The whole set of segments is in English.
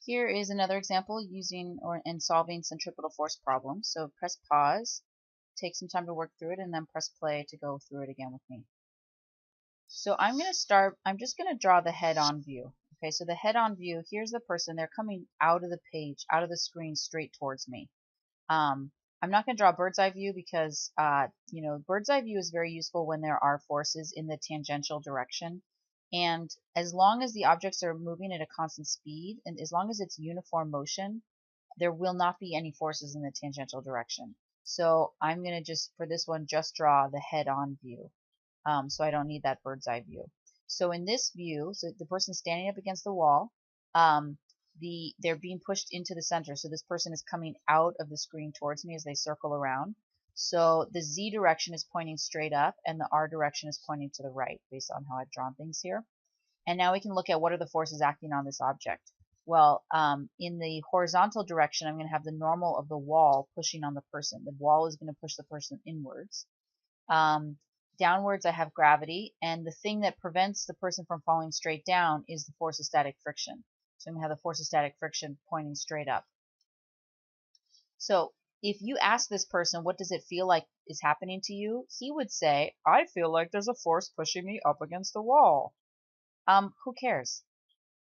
Here is another example using and solving centripetal force problems. So press pause, take some time to work through it, and then press play to go through it again with me. So I'm just going to draw the head-on view. Okay, so the head-on view, here's the person. They're coming out of the page, out of the screen straight towards me. I'm not going to draw a bird's eye view because, bird's eye view is very useful when there are forces in the tangential direction. And as long as the objects are moving at a constant speed, and as long as it's uniform motion, there will not be any forces in the tangential direction. So I'm going to just, for this one, just draw the head-on view. So I don't need that bird's eye view. So in this view, so the person's standing up against the wall, they're being pushed into the center. So this person is coming out of the screen towards me as they circle around. So the Z direction is pointing straight up and the R direction is pointing to the right based on how I've drawn things here. And now we can look at what are the forces acting on this object. Well, in the horizontal direction, I'm going to have the normal of the wall pushing on the person. The wall is going to push the person inwards. Downwards, I have gravity, and the thing that prevents the person from falling straight down is the force of static friction. So I'm going to have the force of static friction pointing straight up. So if you ask this person, what does it feel like is happening to you? He would say, I feel like there's a force pushing me up against the wall. Who cares?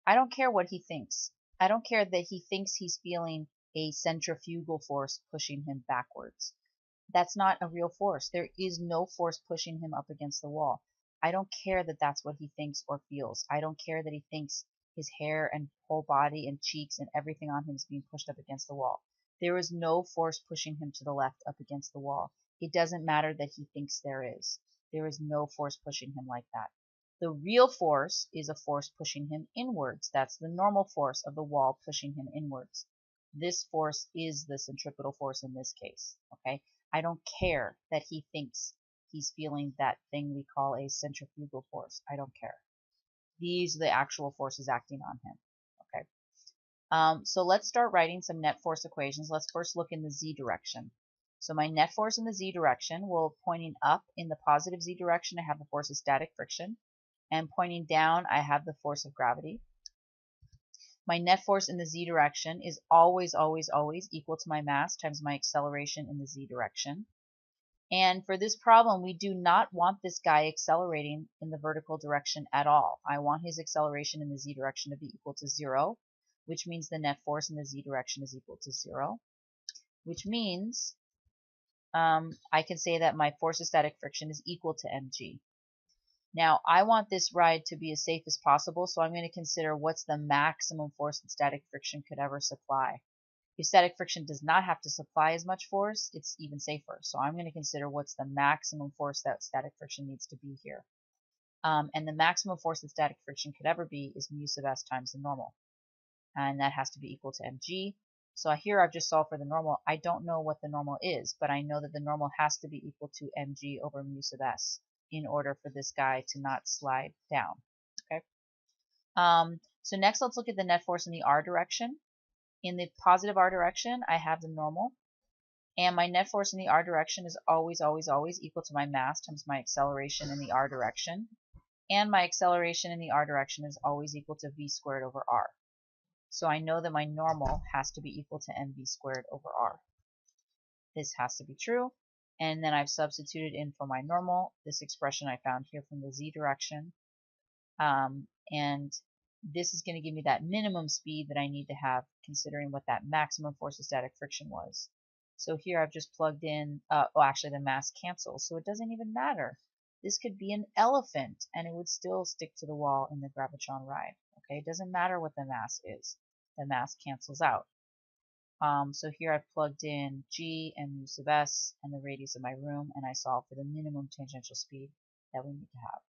I don't care what he thinks. I don't care that he thinks he's feeling a centrifugal force pushing him backwards. That's not a real force. There is no force pushing him up against the wall. I don't care that that's what he thinks or feels. I don't care that he thinks his hair and whole body and cheeks and everything on him is being pushed up against the wall. There is no force pushing him to the left up against the wall. It doesn't matter that he thinks there is. There is no force pushing him like that. The real force is a force pushing him inwards. That's the normal force of the wall pushing him inwards. This force is the centripetal force in this case. Okay? I don't care that he thinks he's feeling that thing we call a centrifugal force. I don't care. These are the actual forces acting on him. Okay. So let's start writing some net force equations. Let's first look in the Z direction. So my net force in the Z direction will, pointing up in the positive Z direction, I have the force of static friction. And pointing down, I have the force of gravity. My net force in the Z direction is always, always, always equal to my mass times my acceleration in the Z direction. And for this problem, we do not want this guy accelerating in the vertical direction at all. I want his acceleration in the Z direction to be equal to 0, which means the net force in the Z direction is equal to 0, which means I can say that my force of static friction is equal to mg. Now, I want this ride to be as safe as possible, so I'm going to consider what's the maximum force that static friction could ever supply. If static friction does not have to supply as much force, it's even safer. So I'm going to consider what's the maximum force that static friction needs to be here. And the maximum force that static friction could ever be is mu sub s times the normal. And that has to be equal to mg. So here I've just solved for the normal. I don't know what the normal is, but I know that the normal has to be equal to mg over mu sub s in order for this guy to not slide down. Okay. So next let's look at the net force in the r direction. In the positive r direction, I have the normal. And my net force in the r direction is always, always, always equal to my mass times my acceleration in the r direction. And my acceleration in the r direction is always equal to v squared over r. So I know that my normal has to be equal to mv squared over r. This has to be true. And then I've substituted in for my normal this expression I found here from the z direction. And this is going to give me that minimum speed that I need to have considering what that maximum force of static friction was. So here I've just plugged in, actually the mass cancels, so it doesn't even matter. This could be an elephant and it would still stick to the wall in the gravitron ride. Okay, it doesn't matter what the mass is. The mass cancels out. So here I've plugged in g and mu sub s and the radius of my room, and I solve for the minimum tangential speed that we need to have.